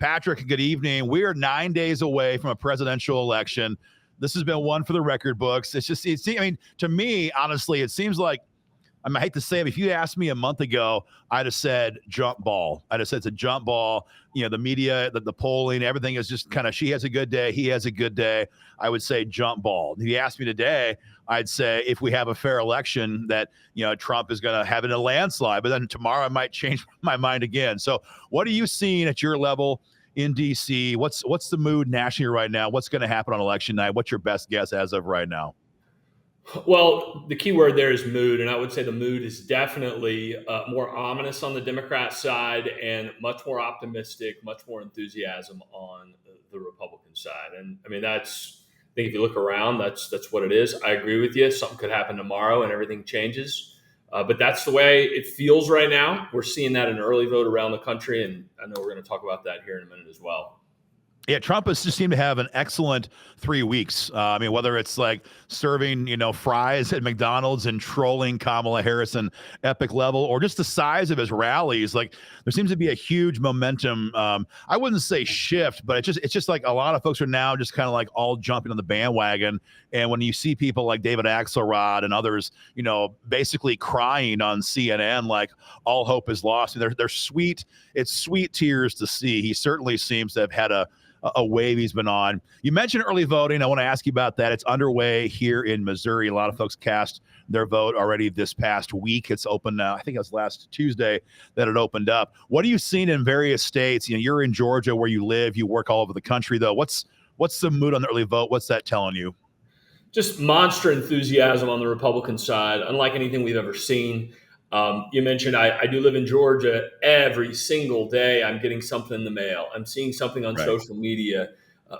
Patrick, good evening. We are 9 days away from a presidential election. This has been one for the record books. To me, honestly, it seems like, I hate to say it, if you asked me a month ago, I'd have said jump ball. I'd have said it's a jump ball. The media, the polling, everything is just kind of, she has a good day, he has a good day. I would say jump ball. If you asked me today, I'd say if we have a fair election that, Trump is going to have it in a landslide. But then tomorrow I might change my mind again. So what are you seeing at your level in D.C.? What's the mood nationally right now? What's going to happen on election night? What's your best guess as of right now? Well, the key word there is mood, and I would say the mood is definitely more ominous on the Democrat side and much more optimistic, much more enthusiasm on the Republican side. And I think if you look around, that's what it is. I agree with you. Something could happen tomorrow and everything changes. But that's the way it feels right now. We're seeing that in early vote around the country, and I know we're going to talk about that here in a minute as well. Yeah, Trump has just seemed to have an excellent 3 weeks. Whether it's like serving, fries at McDonald's and trolling Kamala Harris in epic level, or just the size of his rallies, like there seems to be a huge momentum. I wouldn't say shift, but it's just like a lot of folks are now just kind of like all jumping on the bandwagon. And when you see people like David Axelrod and others, basically crying on CNN, like all hope is lost, and they're sweet. It's sweet tears to see. He certainly seems to have had a wave he's been on. You mentioned early voting. I want to ask you about that. It's underway here in Missouri. A lot of folks cast their vote already this past week. It's open now. I think it was last Tuesday that it opened up. What are you seeing in various states? You're in Georgia where you live. You work all over the country, though. What's the mood on the early vote? What's that telling you? Just monster enthusiasm on the Republican side, unlike anything we've ever seen. You mentioned I do live in Georgia. Every single day I'm getting something in the mail. I'm seeing something on social media.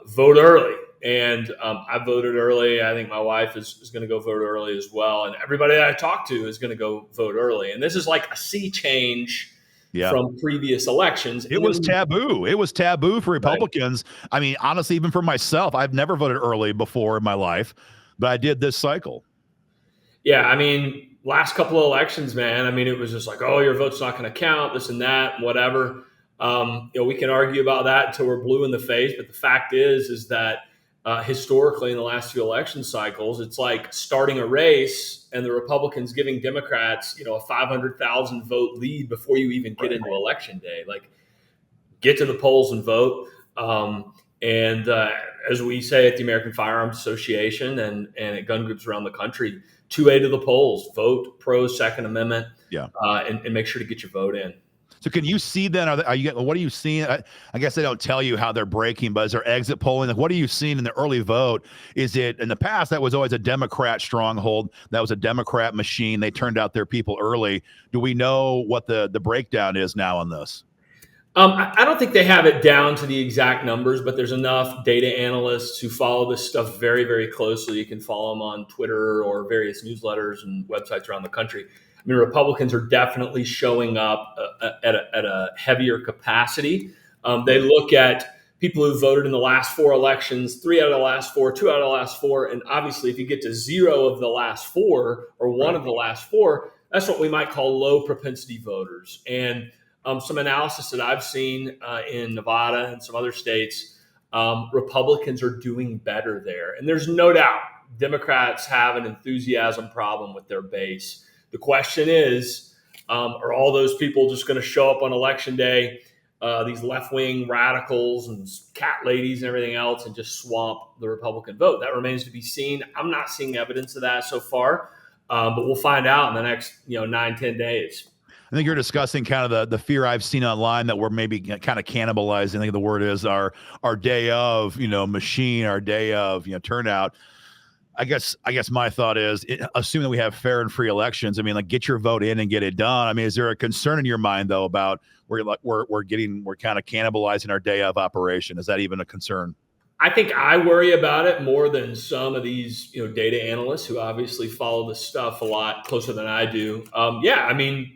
Vote early. And I voted early. I think my wife is going to go vote early as well. And everybody that I talk to is going to go vote early. And this is like a sea change from previous elections. It was taboo. It was taboo for Republicans. Right. Honestly, even for myself, I've never voted early before in my life, but I did this cycle. Yeah, last couple of elections, man, it was just like, oh, your vote's not going to count, this and that, whatever. We can argue about that until we're blue in the face. But the fact is that historically in the last few election cycles, it's like starting a race and the Republicans giving Democrats, a 500,000 vote lead before you even get into election day. Like, get to the polls and vote. As we say at the American Firearms Association and at gun groups around the country, 2A to the polls, vote pro Second Amendment, and make sure to get your vote in. So can you see then, what are you seeing? I guess they don't tell you how they're breaking, but is there exit polling? Like, what are you seeing in the early vote? Is it, in the past, that was always a Democrat stronghold. That was a Democrat machine. They turned out their people early. Do we know what the breakdown is now on this? I don't think they have it down to the exact numbers, but there's enough data analysts who follow this stuff very, very closely. You can follow them on Twitter or various newsletters and websites around the country. Republicans are definitely showing up at a heavier capacity. They look at people who voted in the last 4 elections, 3 out of the last 4, 2 out of the last 4. And obviously, if you get to 0 of the last 4 or 1 of the last 4, that's what we might call low propensity voters. And some analysis that I've seen in Nevada and some other states, Republicans are doing better there. And there's no doubt Democrats have an enthusiasm problem with their base. The question is, are all those people just going to show up on election day, these left-wing radicals and cat ladies and everything else, and just swamp the Republican vote? That remains to be seen. I'm not seeing evidence of that so far, but we'll find out in the next 9-10 days. I think you're discussing kind of the fear I've seen online that we're maybe kind of cannibalizing. I think the word is our day of, machine, our day of, turnout. I guess my thought is, assuming that we have fair and free elections, get your vote in and get it done. Is there a concern in your mind though about we're kind of cannibalizing our day of operation? Is that even a concern? I think I worry about it more than some of these, data analysts who obviously follow this stuff a lot closer than I do.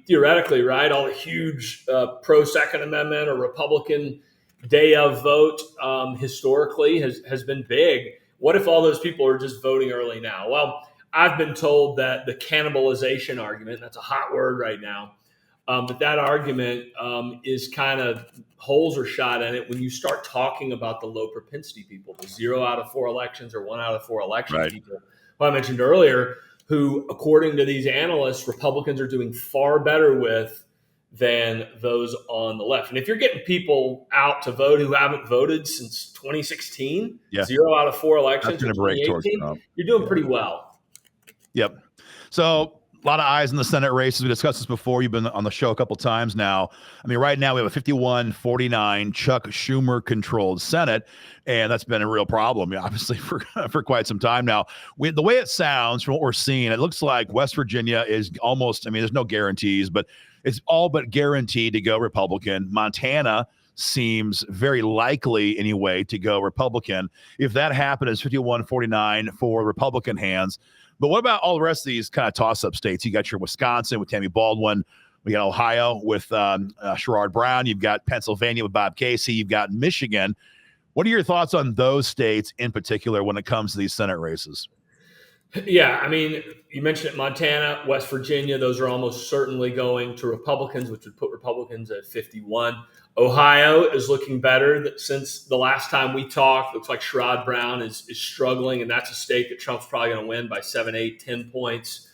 Theoretically, right, all the huge pro Second Amendment or Republican day of vote historically has been big. What if all those people are just voting early now? Well, I've been told that the cannibalization argument, that's a hot word right now, But that argument is kind of holes are shot in it when you start talking about the low propensity people, the 0 out of 4 elections or 1 out of 4 elections Right. people, who I mentioned earlier, who, according to these analysts, Republicans are doing far better with than those on the left. And if you're getting people out to vote who haven't voted since 2016, Yeah. 0 out of 4 That's elections, or going to break towards 2018, Trump. you're doing pretty well. Yep. So a lot of eyes in the Senate races. We discussed this before. You've been on the show a couple times now. I mean, right now we have a 51-49 Chuck Schumer controlled Senate, and that's been a real problem, obviously, for quite some time now. The way it sounds from what we're seeing, it looks like West Virginia is almost, I mean, there's no guarantees, but it's all but guaranteed to go Republican. Montana seems very likely anyway to go Republican. If that happened, it's 51-49 for Republican hands. But what about all the rest of these kind of toss-up states? You got your Wisconsin with Tammy Baldwin. We got Ohio with Sherrod Brown. You've got Pennsylvania with Bob Casey. You've got Michigan. What are your thoughts on those states in particular when it comes to these Senate races? Yeah, I mean, you mentioned it, Montana, West Virginia, those are almost certainly going to Republicans, which would put Republicans at 51. Ohio is looking better since the last time we talked. Looks like Sherrod Brown is struggling, and that's a state that Trump's probably going to win by 7, 8, 10 points.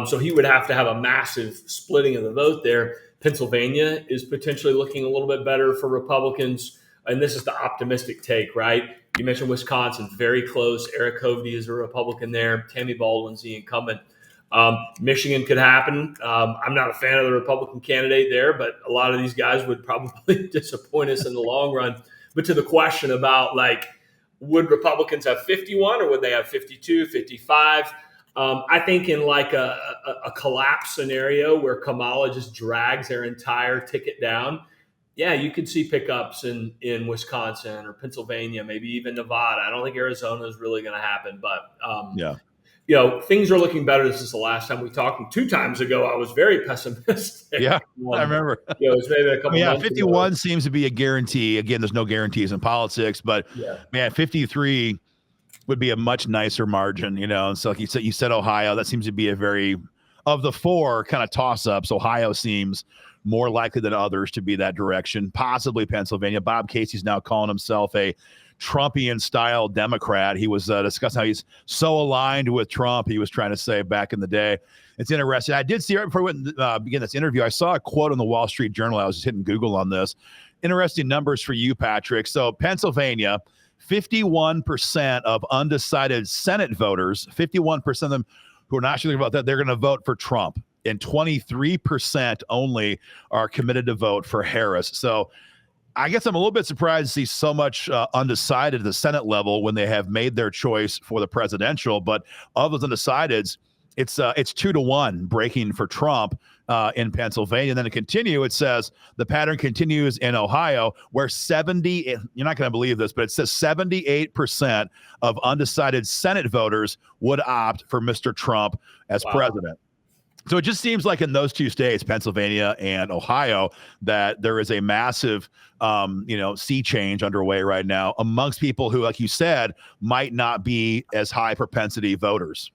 So he would have to have a massive splitting of the vote there. Pennsylvania is potentially looking a little bit better for Republicans, and this is the optimistic take, right? You mentioned Wisconsin, very close. Eric Hovde is a Republican there. Tammy Baldwin's the incumbent. Michigan could happen. I'm not a fan of the Republican candidate there, but a lot of these guys would probably disappoint us in the long run. But to the question about, like, would Republicans have 51 or would they have 52, 55? I think in like a collapse scenario where Kamala just drags their entire ticket down, yeah, you could see pickups in Wisconsin or Pennsylvania, maybe even Nevada. I don't think Arizona is really going to happen, but things are looking better. This is the last time we talked. And 2 times ago, I was very pessimistic. Yeah, I remember. It was maybe a couple months 51 ago. seems to be a guarantee. Again, there's no guarantees in politics, but man, 53 would be a much nicer margin, And so like you said Ohio, that seems to be a very, of the 4 kind of toss-ups, Ohio seems more likely than others to be that direction. Possibly Pennsylvania. Bob Casey's now calling himself a Trumpian-style Democrat. He was discussing how he's so aligned with Trump, he was trying to say back in the day. It's interesting. I did see right before we begin this interview, I saw a quote on the Wall Street Journal. I was just hitting Google on this. Interesting numbers for you, Patrick. So Pennsylvania, 51% of undecided Senate voters, 51% of them who are not sure about that, they're going to vote for Trump. And 23% only are committed to vote for Harris. So I guess I'm a little bit surprised to see so much undecided at the Senate level when they have made their choice for the presidential. But of those undecideds, it's 2-1 breaking for Trump in Pennsylvania. And then to continue, it says the pattern continues in Ohio, where you're not going to believe this, but it says 78% of undecided Senate voters would opt for Mr. Trump as president. So it just seems like in those 2 states, Pennsylvania and Ohio, that there is a massive, sea change underway right now amongst people who, like you said, might not be as high propensity voters.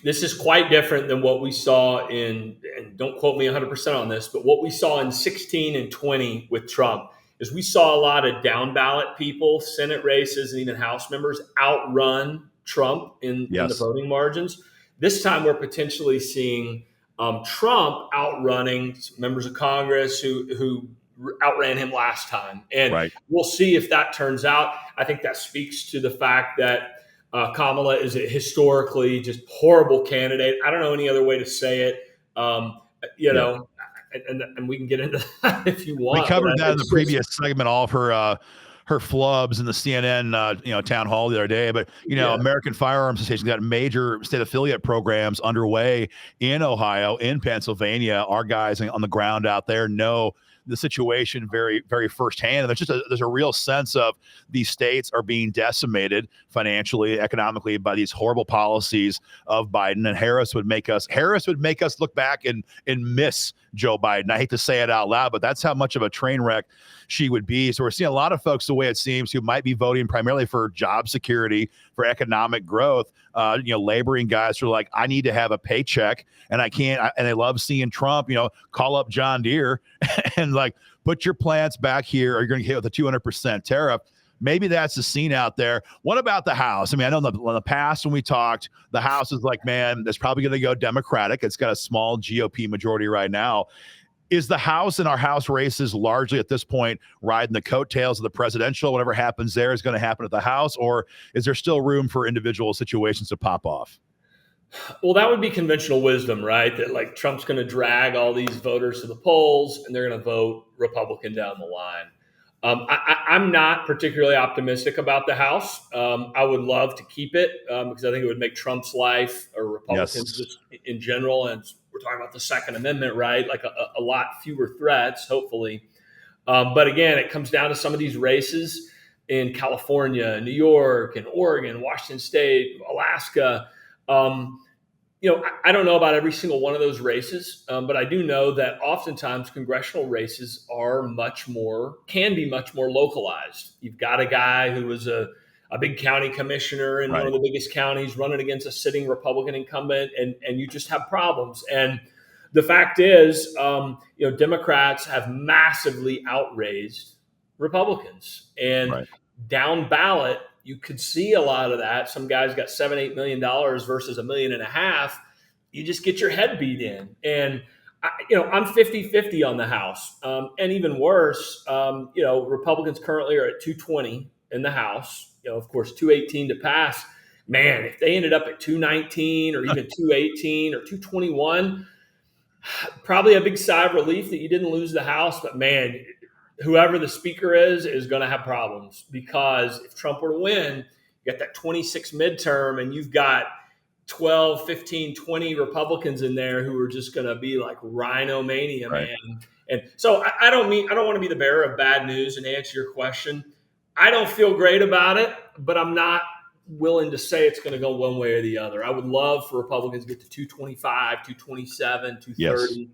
This is quite different than what we saw and don't quote me 100% on this, but what we saw in 16 and 20 with Trump is we saw a lot of down ballot people, Senate races, and even House members outrun Trump in the voting margins. This time we're potentially seeing Trump outrunning members of Congress who outran him last time. And we'll see if that turns out. I think that speaks to the fact that Kamala is a historically just horrible candidate. I don't know any other way to say it. And we can get into that if you want. We covered that in the previous segment, all of her flubs in the CNN, town hall the other day. But, American Firearms Association got major state affiliate programs underway in Ohio, in Pennsylvania. Our guys on the ground out there know the situation very, very firsthand. And there's a real sense of these states are being decimated financially, economically by these horrible policies of Biden. And Harris would make us look back and miss Joe Biden. I hate to say it out loud, but that's how much of a train wreck she would be. So we're seeing a lot of folks, the way it seems, who might be voting primarily for job security, for economic growth, laboring guys who are like, I need to have a paycheck and I can't. And they love seeing Trump, call up John Deere and like, put your plants back here or you're going to get hit with a 200% tariff. Maybe that's the scene out there. What about the House? I mean, I know in the past when we talked, the House is like, man, it's probably going to go Democratic. It's got a small GOP majority right now. Is the House and our House races largely at this point riding the coattails of the presidential? Whatever happens there is going to happen at the House, or is there still room for individual situations to pop off? Well, that would be conventional wisdom, right? That like Trump's going to drag all these voters to the polls and they're going to vote Republican down the line. I'm not particularly optimistic about the House. I would love to keep it because I think it would make Trump's life, or Republicans just in general, and we're talking about the Second Amendment, right? Like a lot fewer threats, hopefully. But again, it comes down to some of these races in California, New York, and Oregon, Washington State, Alaska. I don't know about every single one of those races, but I do know that oftentimes congressional races can be much more localized. You've got a guy who was a big county commissioner in one of the biggest counties running against a sitting Republican incumbent, and you just have problems. And the fact is, Democrats have massively outraised Republicans, and down ballot, you could see a lot of that. Some guys got $7-8 million versus $1.5 million. You just get your head beat in. And, I'm 50-50 on the House. And even worse, Republicans currently are at 220 in the House, of course, 218 to pass. Man, if they ended up at 219 or even 218 or 221, probably a big sigh of relief that you didn't lose the House. But man, whoever the speaker is going to have problems, because if Trump were to win, you got that 26 midterm and you've got 12, 15, 20 Republicans in there who are just going to be like rhino mania, man. And so I don't want to be the bearer of bad news. And to answer your question, I don't feel great about it, but I'm not willing to say it's going to go one way or the other. I would love for Republicans to get to 225, 227, 230. Yes.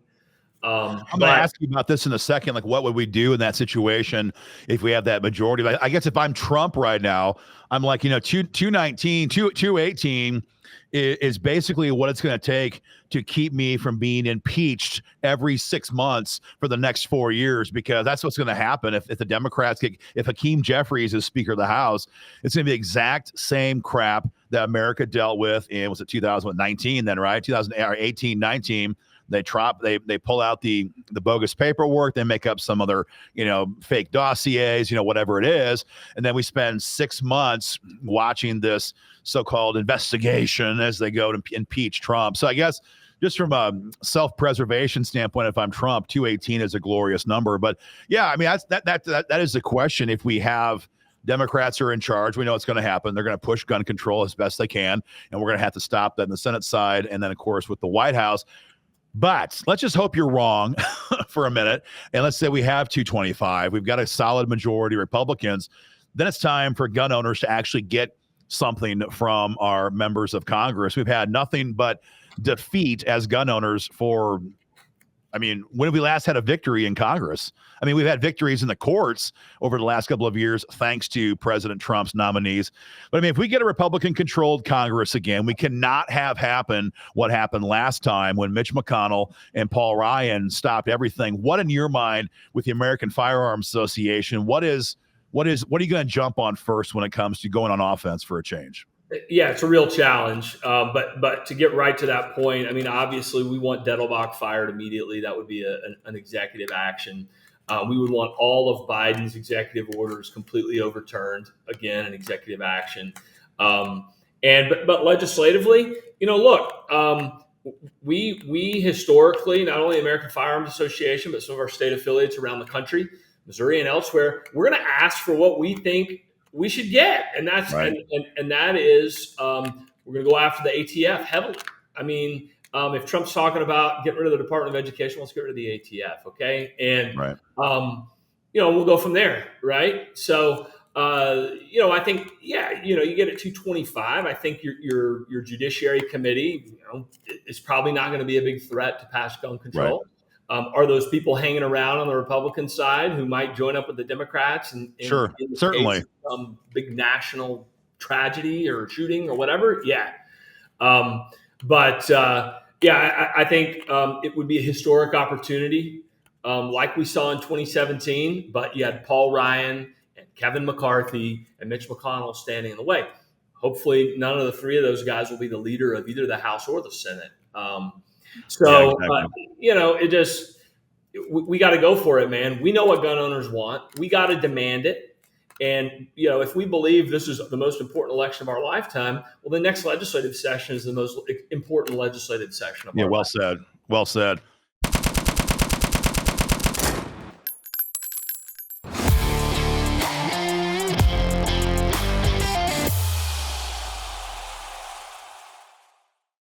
I'm going to ask you about this in a second. Like, what would we do in that situation if we have that majority? Like, I guess if I'm Trump right now, I'm like, 219, 218 is basically what it's going to take to keep me from being impeached every 6 months for the next 4 years, because that's what's going to happen if the Democrats if Hakeem Jeffries is Speaker of the House. It's going to be the exact same crap that America dealt with in, was it 2019 then, right? 2018, 19. They pull out the bogus paperwork. They make up some other, fake dossiers, whatever it is. And then we spend 6 months watching this so-called investigation as they go to impeach Trump. So I guess just from a self-preservation standpoint, if I'm Trump, 218 is a glorious number. But yeah, I mean, that is the question. If we have Democrats are in charge, we know what's going to happen. They're going to push gun control as best they can. And we're going to have to stop that in the Senate side. And then, of course, with the White House. But let's just hope you're wrong for a minute. And let's say we have 225. We've got a solid majority Republicans. Then it's time for gun owners to actually get something from our members of Congress. We've had nothing but defeat as gun owners for, when have we last had a victory in Congress? We've had victories in the courts over the last couple of years, thanks to President Trump's nominees. But if we get a Republican-controlled Congress again, we cannot have happen what happened last time when Mitch McConnell and Paul Ryan stopped everything. What, in your mind, with the American Firearms Association, what are you going to jump on first when it comes to going on offense for a change? Yeah, it's a real challenge. But to get right to that point, obviously we want Dettelbach fired immediately. That would be an executive action. We would want all of Biden's executive orders completely overturned. Again, an executive action. But legislatively, we historically, not only the American Firearms Association, but some of our state affiliates around the country, Missouri and elsewhere, we're going to ask for what we think we should get. And that's, and that is, we're going to go after the ATF heavily. If Trump's talking about getting rid of the Department of Education, let's get rid of the ATF, okay? And Right. we'll go from there, right? So I think, you get it 225. I think your Judiciary Committee, is probably not going to be a big threat to pass gun control. Right. Are those people hanging around on the Republican side who might join up with the Democrats in Sure, in the certainly. case of some big national tragedy or shooting or whatever? Yeah. I think it would be a historic opportunity, like we saw in 2017. But you had Paul Ryan and Kevin McCarthy and Mitch McConnell standing in the way. Hopefully, none of the three of those guys will be the leader of either the House or the Senate. It just we got to go for it, man. We know what gun owners want. We got to demand it. And, if we believe this is the most important election of our lifetime, well, the next legislative session is the most important legislative session of our lifetime. Well said. Well said.